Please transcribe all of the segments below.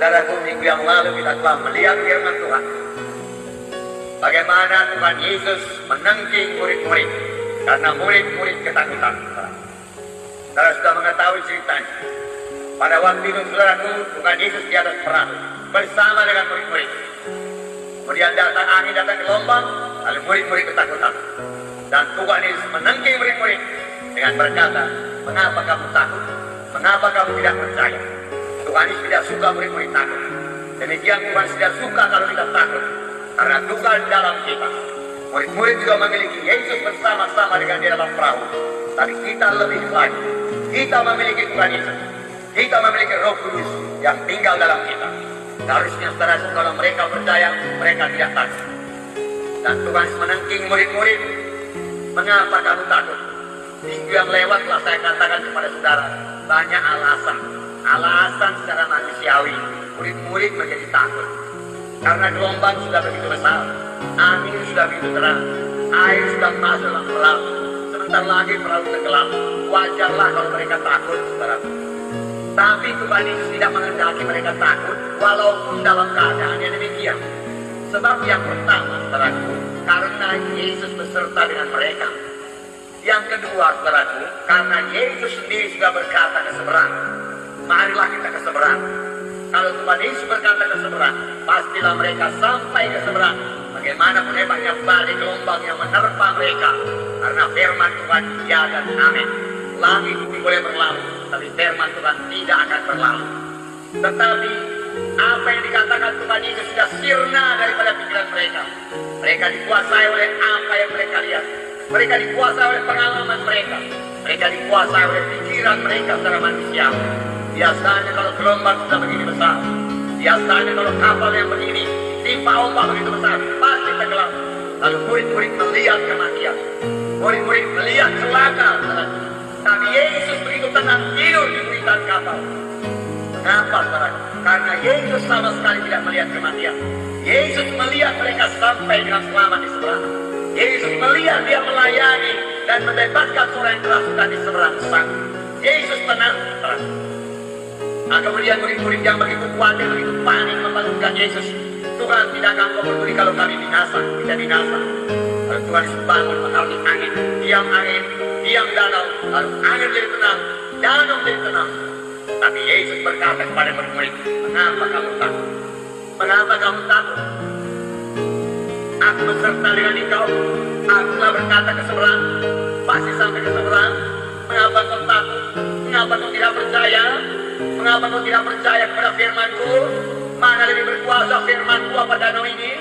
Saudaraku, minggu yang lalu kita telah melihat firman Tuhan. Bagaimana Tuhan Yesus menengking murid-murid karena murid-murid ketakutan. Saudara sudah mengetahui ceritanya. Pada waktu itu, saudaraku, Tuhan Yesus di atas perahu bersama dengan murid-murid. Kemudian datang angin, datang gelombang, lalu murid-murid ketakutan. Dan Tuhan Yesus menengking murid-murid dengan berkata, "Mengapa kamu takut? Mengapa kamu tidak percaya?" Tuhan Yesus tidak suka murid-murid takut. Demikian Tuhan tidak suka kalau kita takut, karena Tuhan dalam kita. Murid-murid juga memiliki Yesus bersama-sama dengan di dalam perahu. Tapi kita lebih lagi, kita memiliki Tuhan Yesus. Kita memiliki Roh Kudus yang tinggal dalam kita. Harusnya saudara, kalau mereka percaya, mereka tidak takut. Dan Tuhan menengking murid-murid. Mengapa kamu takut? Minggu yang lewat telah saya katakan kepada saudara, banyak alasan secara manusiawi murid-murid menjadi takut. Karena gelombang sudah begitu besar, angin sudah begitu terang, air sudah masuk dalam perahu. Sebentar lagi perahu tenggelam. Wajarlah kalau mereka takut, saudara. Tapi Tuhan Yesus tidak menghendaki mereka takut, walaupun dalam keadaan yang demikian. Sebab yang pertama, saudaraku, karena Yesus beserta dengan mereka. Yang kedua, saudaraku, karena Yesus sendiri sudah berkata ke seberang, marilah kita ke seberang. Kalau Tuhan Yesus berkata ke seberang, pastilah mereka sampai ke seberang. Bagaimanapun hebatnya badai gelombang yang menerpa mereka, karena firman Tuhan ya dan amin. Langit bumi boleh berlalu, tapi firman Tuhan tidak akan berlalu. Tetapi apa yang dikatakan Tuhan Yesus sudah sirna daripada pikiran mereka. Mereka dikuasai oleh apa yang mereka lihat. Mereka dikuasai oleh pengalaman mereka. Mereka dikuasai oleh pikiran mereka secara manusia. Biasanya kalau gelombang sudah begini besar, biasanya kalau kapal yang begini ditimpa ombak begitu besar, pasti tenggelam. Lalu murid-murid melihat kematian, murid-murid melihat celaka. Tapi Yesus begitu tenang tidur di buritan kapal. Kenapa, saudara? Karena Yesus sama sekali tidak melihat kematian. Yesus melihat mereka sampai dengan selamat di seberang. Yesus melihat dia melayani dan membebaskan orang yang kerasukan di seberang sana. Yesus tenang, saudara. Nah, kemudian murid-murid yang begitu khawatir, begitu panik membangunkan Yesus. Tuhan, tidak akan kau peduli kalau kami binasa, tidak binasa. Lalu Tuhan Yesus bangun mengalami angin, diam danau, lalu angin jadi tenang, danau jadi tenang. Tapi Yesus berkata kepada murid-murid, mengapa kamu takut? Mengapa kamu takut? Aku beserta dengan engkau. Aku telah berkata ke seberang, pasti sampai ke seberang. Mengapa kau takut? Mengapa kau tidak percaya? Mengapa kau tidak percaya kepada firman-Ku? Mana lebih berkuasa firman-Ku apa danau ini?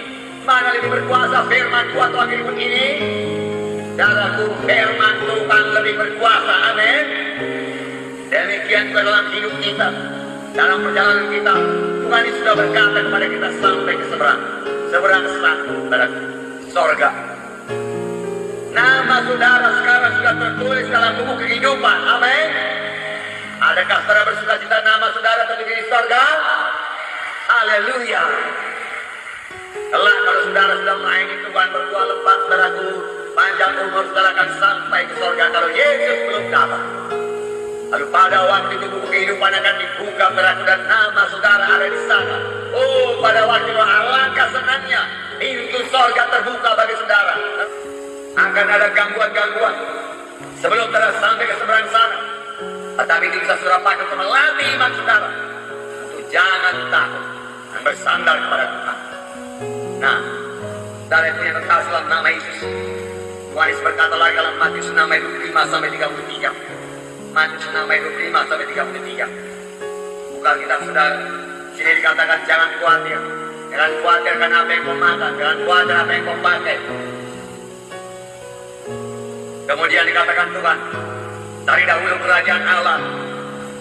Mana lebih berkuasa firman-Ku atau angin ribut ini? Daraku, firman Tuhan lebih berkuasa. Amin. Demikian juga dalam hidup kita, dalam perjalanan kita, Tuhan sudah berkata kepada kita sampai ke seberang sana, pada sorga. Nama saudara sekarang sudah tertulis dalam buku kehidupan. Amin. Adakah saudara bersuka cita nama saudara tertulis di sorga? Haleluya. Kelak kalau saudara sudah melayani Tuhan berbuah lebat, saudaraku, panjang umur saudara akan sampai ke sorga kalau Yesus belum datang. Lalu pada waktu itu buku kehidupan akan dibuka, saudaraku, dan nama saudara ada di sana. Oh, pada waktu itu alangkah senangnya pintu sorga terbuka bagi saudara. Akan ada gangguan-gangguan sebelum saudara sampai ke seberang sana. Tetapi itu bisa saudara pakai untuk melatih iman saudara untuk jangan takut dan bersandar kepada Tuhan. Nah, saudara yang punya kekasih dalam nama Yesus, Tuhan Yesus berkata lagi dalam Matius 6 ayat 25 sampai 33. Matius 6 ayat 25 sampai 33. Buka kitab saudara. Sini dikatakan jangan khawatir. Jangan khawatir karena apa yang kau makan, jangan khawatir apa yang kau pakai. Kemudian dikatakan Tuhan, cari dahulu kerajaan Allah.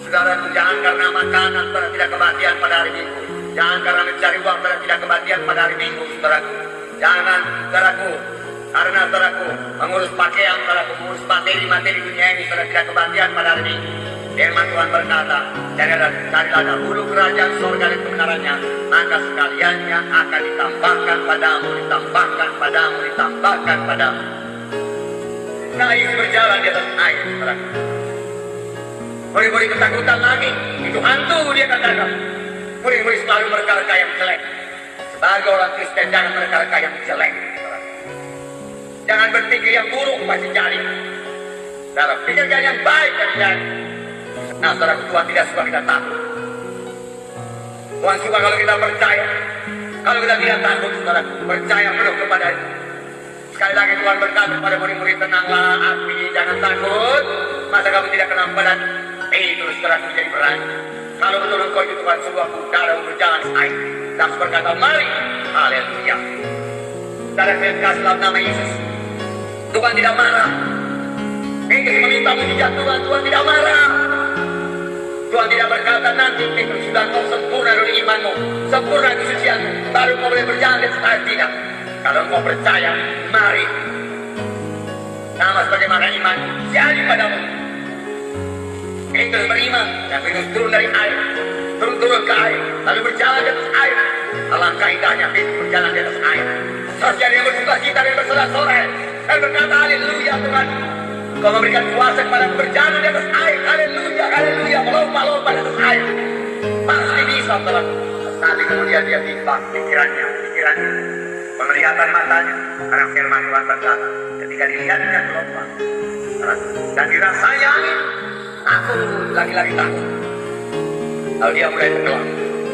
Saudara, jangan karena makanan saudara tidak kebatian pada hari Minggu. Jangan karena mencari uang saudara tidak kebatian pada hari Minggu, saudaraku. Jangan, saudaraku, karena saudaraku mengurus pakaian, saudaraku mengurus materi dunia ini saudara tidak kebatian pada hari Minggu. Firman Tuhan berkata, carilah dahulu kerajaan surga dan kebenarannya, maka sekaliannya akan ditambahkan padamu, ditambahkan padamu, ditambahkan padamu. Naik berjalan di atas air, saudaraku. Murid-murid ketakutan lagi, itu hantu dia katakan. Murid-murid selalu berkata yang jelek. Sebagai orang Kristen jangan berkata yang jelek. Jangan berpikir yang buruk pasti jadi. Dalam pikirkan yang baik dan jadi. Nah, saudara, Tuhan tidak suka kita takut. Tuhan suka kalau kita percaya. Kalau kita tidak takut, saudara, percaya penuh kepada Dia. Sekali lagi Tuhan berkata kepada murid-murid, tenanglah, api, jangan takut. Masa kamu tidak kenal badan? Terus saudara menjadi berani. Kalau betul engkau itu Tuhan sebuah udara berjalan air. Dan berkata, mari, haleluya. Saudara saya kasih dalam nama Yesus. Tuhan tidak marah. Petrus meminta mujizat Tuhan, Tuhan tidak marah. Tuhan tidak berkata nanti Petrus sudah kau sempurna dari imanmu, sempurna kesucianmu, baru kau boleh berjalan di atas air. Tidak. Kalau kau percaya, mari. Sama sebagaimana iman jadi padamu. Petrus beriman, dan Petrus turun dari air, turun ke air, lalu berjalan di atas air. Alangkah indahnya Petrus berjalan di atas air. Saudara yang bersuka cita dan bersorak-sorai, dan berkata, haleluya Tuhan. Kau memberikan kuasa kepada berjalan di atas air. Haleluya, haleluya, melompat-lompat di atas air. Pasti bisa, saudara. Tapi kemudian dia timbang pikirannya, penglihatan matanya, karena firman Tuhan berkata, ketika dilihatnya melompat dan dirasanya angin, aku lagi-lagi takut. Lalu dia mulai tenggelam.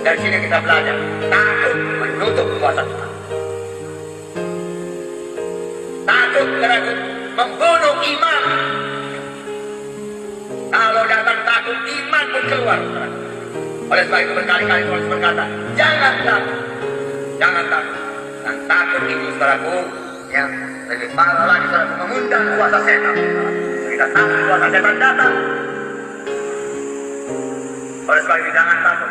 Dari sini kita belajar, takut menutup kuasa Tuhan. Takut keraguan membunuh iman. Kalau datang takut, iman pun keluar. Oleh sebab itu berkali-kali Tuhan berkata, jangan takut, jangan takut. Dan takut itu, saudaraku, yang lebih parah lagi, saudaraku, mengundang kuasa setan. Kita takut kuasa setan datang. Oleh sebab itu jangan takut.